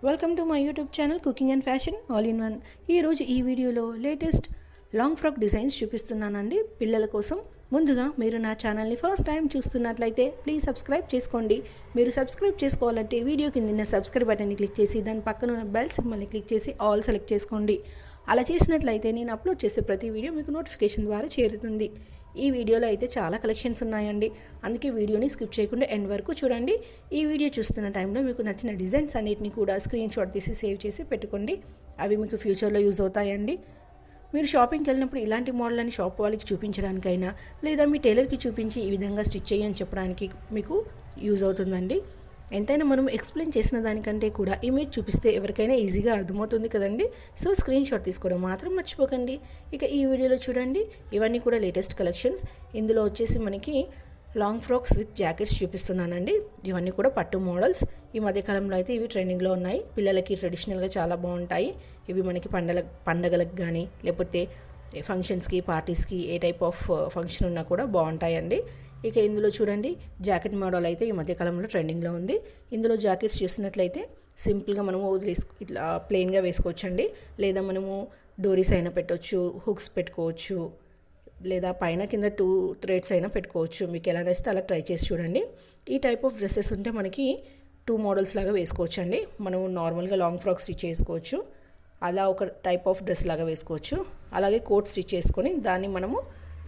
Welcome to my YouTube channel cooking and fashion all in one. ఈరోజు ఈ వీడియోలో latest long frock designs చూపిస్తున్నానండి పిల్లల కోసం. ముందుగా మీరు నా ఛానల్ని ఫస్ట్ టైం చూస్తున్నట్లయితే ప్లీజ్ సబ్స్క్రైబ్ చేసుకోండి. మీరు సబ్స్క్రైబ్ చేసుకోవాలంటే వీడియో కింద సబ్స్క్రైబ్ బటన్ని క్లిక్ చేసి దాని పక్కన ఉన్న బెల్ సింబల్ని క్లిక్ చేసి ఆల్ సెలెక్ట్ చేసుకోండి. అలా చేసినట్లయితే నేను అప్లోడ్ చేసే ప్రతి వీడియో మీకు నోటిఫికేషన్ ద్వారా చేరుతుంది. ఈ వీడియోలో అయితే చాలా కలెక్షన్స్ ఉన్నాయండి, అందుకే వీడియోని స్కిప్ చేయకుండా ఎండ్ వరకు చూడండి. ఈ వీడియో చూస్తున్న టైంలో మీకు నచ్చిన డిజైన్స్ అన్నిటిని కూడా స్క్రీన్ షాట్ తీసి సేవ్ చేసి పెట్టుకోండి. అవి మీకు ఫ్యూచర్లో యూజ్ అవుతాయండి. మీరు షాపింగ్కి వెళ్ళినప్పుడు ఇలాంటి మోడల్ అని షాప్ వాళ్ళకి చూపించడానికైనా లేదా మీ టైలర్కి చూపించి ఈ విధంగా స్టిచ్ చేయని చెప్పడానికి మీకు యూజ్ అవుతుందండి. ఎంతైనా మనం ఎక్స్ప్లెయిన్ చేసిన దానికంటే కూడా ఇమేజ్ చూపిస్తే ఎవరికైనా ఈజీగా అర్థమవుతుంది కదండి. సో స్క్రీన్ షాట్ తీసుకోవడం మాత్రం మర్చిపోకండి. ఇక ఈ వీడియోలో చూడండి, ఇవన్నీ కూడా లేటెస్ట్ కలెక్షన్స్. ఇందులో వచ్చేసి మనకి లాంగ్ ఫ్రాక్స్ విత్ జాకెట్స్ చూపిస్తున్నానండి. ఇవన్నీ కూడా పట్టు మోడల్స్. ఈ మధ్యకాలంలో అయితే ఇవి ట్రెండింగ్లో ఉన్నాయి. పిల్లలకి ట్రెడిషనల్గా చాలా బాగుంటాయి. ఇవి మనకి పండగలకు కానీ లేకపోతే ఫంక్షన్స్కి పార్టీస్కి ఏ టైప్ ఆఫ్ ఫంక్షన్ ఉన్నా కూడా బాగుంటాయండి. ఇక ఇందులో చూడండి, జాకెట్ మోడల్ అయితే ఈ మధ్యకాలంలో ట్రెండింగ్లో ఉంది. ఇందులో జాకెట్స్ చూసినట్లయితే సింపుల్గా మనము ఇట్లా ప్లెయిన్గా వేసుకోవచ్చండి, లేదా మనము డోరీస్ అయినా పెట్టవచ్చు, హుక్స్ పెట్టుకోవచ్చు, లేదా పైన కింద 2 థ్రెడ్స్ అయినా పెట్టుకోవచ్చు. మీకు ఎలా నచ్చితే అలా ట్రై చేసి చూడండి. ఈ టైప్ ఆఫ్ డ్రెస్సెస్ ఉంటే మనకి 2 మోడల్స్ లాగా వేసుకోవచ్చు అండి. మనం నార్మల్గా లాంగ్ ఫ్రాక్ స్టిచ్ చేసుకోవచ్చు, అలా ఒక టైప్ ఆఫ్ డ్రెస్ లాగా వేసుకోవచ్చు. అలాగే కోట్ స్టిచ్ చేసుకొని దాన్ని మనము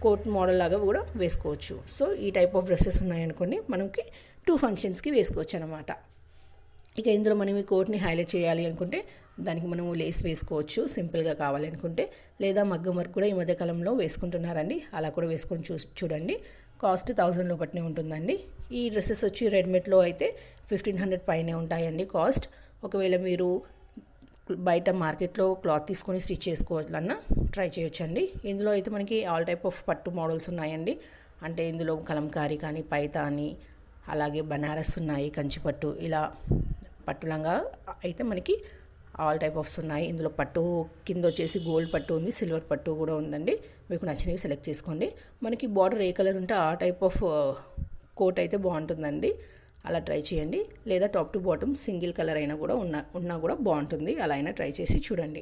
కోట్ మోడల్ లాగా కూడా వేసుకోవచ్చు. సో ఈ టైప్ ఆఫ్ డ్రెస్సెస్ ఉన్నాయనుకోండి, మనకి 2 ఫంక్షన్స్కి వేసుకోవచ్చు అనమాట. ఇక ఇందులో మనం ఈ కోట్ని హైలైట్ చేయాలి అనుకుంటే దానికి మనము లేస్ వేసుకోవచ్చు సింపుల్గా కావాలి అనుకుంటే, లేదా మగ్గం వర్క్ కూడా ఈ మధ్యకాలంలో వేసుకుంటున్నారండి. అలా కూడా వేసుకొని చూడండి. కాస్ట్ 1000 లోపట్నే ఉంటుందండి. ఈ డ్రెస్సెస్ వచ్చి రెడీమేడ్లో అయితే 1500 పైనే ఉంటాయండి కాస్ట్. ఒకవేళ మీరు బయట మార్కెట్లో క్లాత్ తీసుకొని స్టిచ్ చేసుకోవాలన్నా ట్రై చేయొచ్చండి. ఇందులో అయితే మనకి ఆల్ టైప్ ఆఫ్ పట్టు మోడల్స్ ఉన్నాయండి. అంటే ఇందులో కలంకారీ కానీ, పైతాని, అలాగే బనారస్ ఉన్నాయి, కంచిపట్టు, ఇలా పట్టులంగా అయితే మనకి ఆల్ టైప్ ఆఫ్స్ ఉన్నాయి. ఇందులో పట్టు కింద వచ్చేసి గోల్డ్ పట్టు ఉంది, సిల్వర్ పట్టు కూడా ఉందండి. మీకు నచ్చినవి సెలెక్ట్ చేసుకోండి. మనకి బార్డర్ ఏ కలర్ ఉంటే ఆ టైప్ ఆఫ్ కోట్ అయితే బాగుంటుందండి. అలా ట్రై చేయండి. లేదా top to bottom single colour అయినా కూడా ఉన్నా కూడా బాగుంటుంది. అలా అయినా ట్రై చేసి చూడండి.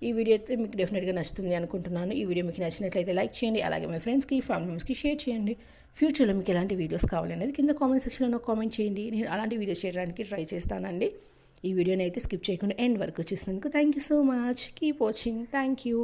ఈ వీడియో అయితే మీకు డెఫినెట్గా నచ్చుతుంది అనుకుంటున్నాను. ఈ వీడియో మీకు నచ్చినట్లయితే లైక్ చేయండి. అలాగే మీ ఫ్రెండ్స్కి, ఫ్యామిలీ మెంబర్స్కి షేర్ చేయండి. ఫ్యూచర్లో మీకు ఎలాంటి వీడియోస్ కావాలనేది కింద కామెంట్ సెక్షన్లో కామెంట్ చేయండి. నేను అలాంటి వీడియోస్ చేయడానికి ట్రై చేస్తానండి. ఈ వీడియోని అయితే స్కిప్ చేయకుండా ఎండ్ వరకు చూసినందుకు thank you so much. Keep watching. Thank you.